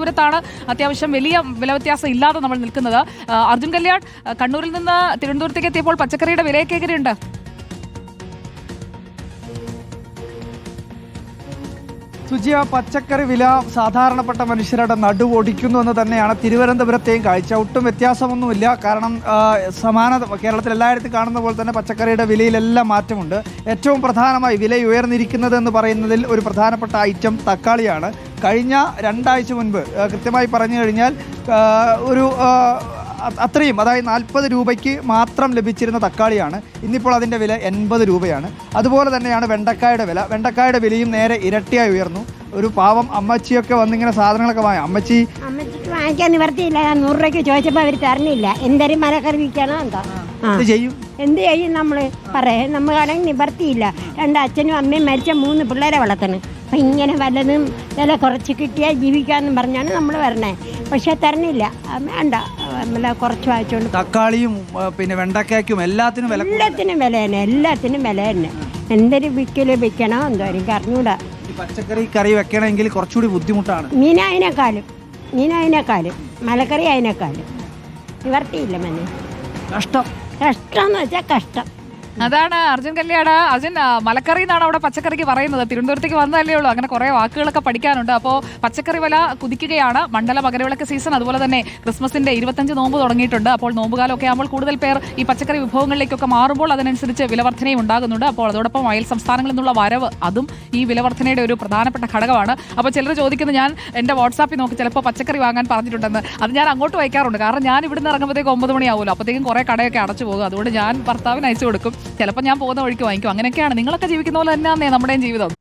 തിരുവനന്തപുരത്താണ് അത്യാവശ്യം വലിയ വില വ്യത്യാസം ഇല്ലാതെ നമ്മൾ നിൽക്കുന്നത്. അർജുൻ കല്യാൺ, കണ്ണൂരിൽ നിന്ന് തിരുവനന്തപുരത്തേക്ക് എത്തിയപ്പോൾ പച്ചക്കറിയുടെ വിലയൊക്കെ എങ്ങനെയുണ്ട്? സുജിയ, പച്ചക്കറി വില സാധാരണപ്പെട്ട മനുഷ്യരുടെ നടുവൊടിക്കുന്നു എന്ന് തന്നെയാണ് തിരുവനന്തപുരത്തെയും കാഴ്ച. ഒട്ടും വ്യത്യാസമൊന്നുമില്ല. കാരണം കേരളത്തിൽ എല്ലായിടത്തും കാണുന്ന പോലെ തന്നെ പച്ചക്കറിയുടെ വിലയിലെല്ലാം മാറ്റമുണ്ട്. ഏറ്റവും പ്രധാനമായി വില ഉയർന്നിരിക്കുന്നത് എന്ന് പറയുന്നതിൽ ഒരു പ്രധാനപ്പെട്ട ഐറ്റം തക്കാളിയാണ്. കഴിഞ്ഞ 2 ആഴ്ച മുൻപ് കൃത്യമായി പറഞ്ഞു കഴിഞ്ഞാൽ ഒരു അത്രയും, അതായത് 40 രൂപയ്ക്ക് മാത്രം ലഭിച്ചിരുന്ന തക്കാളിയാണ് ഇന്നിപ്പോൾ അതിൻ്റെ വില 80 രൂപയാണ്. അതുപോലെ തന്നെയാണ് വെണ്ടക്കായുടെ വില. വെണ്ടക്കായുടെ വിലയും നേരെ ഇരട്ടിയായി ഉയർന്നു. ഒരു പാവം അമ്മച്ചിയൊക്കെ വന്നിങ്ങനെ സാധനങ്ങളൊക്കെ വാങ്ങി. അമ്മച്ചിക്ക് വാങ്ങിക്കാൻ നിവർത്തിയില്ല. 100 രൂപയ്ക്ക് ചോദിച്ചപ്പോൾ അവർ തരണില്ല. എന്തൊരു മലക്കറി വിൽക്കണോ എന്തോ എന്ത് ചെയ്യും നമ്മൾ പറയാം. നമുക്കാണെങ്കിൽ നിവർത്തിയില്ല. 2 അച്ഛനും അമ്മയും മരിച്ച 3 പിള്ളേരെ വളർത്തണം. അപ്പം ഇങ്ങനെ വല്ലതും വില കുറച്ച് കിട്ടിയാൽ ജീവിക്കാമെന്നും പറഞ്ഞാണ് നമ്മൾ വരണേ. പക്ഷെ തരണില്ല. വേണ്ട, കുറച്ച് വാങ്ങിച്ചോണ്ട്. തക്കാളിയും പിന്നെ വെണ്ടയ്ക്കും എല്ലാത്തിനും വില തന്നെ. എല്ലാത്തിനും വില തന്നെ. എന്തൊരു വിൽക്കണോ എന്തോ എനിക്ക് അറിഞ്ഞൂടാ. പച്ചക്കറി കറി വെക്കണമെങ്കിൽ കുറച്ചുകൂടി ബുദ്ധിമുട്ടാണ്. മീനതിനേക്കാളും മലക്കറി അതിനേക്കാളും നിവർത്തിയില്ല. മനെ കഷ്ടം എന്ന് വെച്ചാൽ കഷ്ടം. അതാണ് അർജുൻ കല്യാട്. അർജുൻ, മലക്കറി എന്നാണ് അവിടെ പച്ചക്കറിക്ക് പറയുന്നത്. തിരുവനന്തപുരത്തേക്ക് വന്നതല്ലേ ഉള്ളൂ. അങ്ങനെ കുറേ വാക്കുകളൊക്കെ പഠിക്കാനുണ്ട്. അപ്പോൾ പച്ചക്കറി വില കുതിക്കുകയാണ്. മണ്ഡല മകരവിളക്ക് സീസൺ, അതുപോലെ തന്നെ ക്രിസ്മസിന്റെ 25 നോമ്പ് തുടങ്ങിയിട്ടുണ്ട്. അപ്പോൾ നോമ്പുകാലമൊക്കെ ആകുമ്പോൾ കൂടുതൽ പേർ ഈ പച്ചക്കറി വിഭവങ്ങളിലേക്കൊക്കെ മാറുമ്പോൾ അതിനനുസരിച്ച് വിലവർധനയും ഉണ്ടാകുന്നുണ്ട്. അപ്പോൾ അതോടൊപ്പം അയൽ സംസ്ഥാനങ്ങളിൽ നിന്നുള്ള വരവ്, അതും ഈ വിലവർധനയുടെ ഒരു പ്രധാനപ്പെട്ട ഘടകമാണ്. അപ്പോൾ ചിലർ ചോദിക്കുന്നത്, ഞാൻ എൻ്റെ വാട്സാപ്പിൽ നോക്കി ചിലപ്പോൾ പച്ചക്കറി വാങ്ങാൻ പറഞ്ഞിട്ടുണ്ടെന്ന്. അത് ഞാൻ അങ്ങോട്ട് വയ്ക്കാറുണ്ട്. കാരണം ഞാൻ ഇവിടുന്ന് ഇറങ്ങുമ്പോഴത്തേക്ക് 9 മണിയാവുമല്ലോ. അപ്പോഴത്തേക്കും കുറേ കടയൊക്കെ അടച്ചു പോകും. അതുകൊണ്ട് ഞാൻ ഭർത്താവിന് അയച്ചു കൊടുക്കും. ചിലപ്പോൾ ഞാൻ പോകുന്ന വഴിക്ക് വാങ്ങിക്കും. അങ്ങനെയൊക്കെയാണ്. നിങ്ങളൊക്കെ ജീവിക്കുന്ന പോലെ തന്നെയാണേ നമ്മുടെയും ജീവിതം.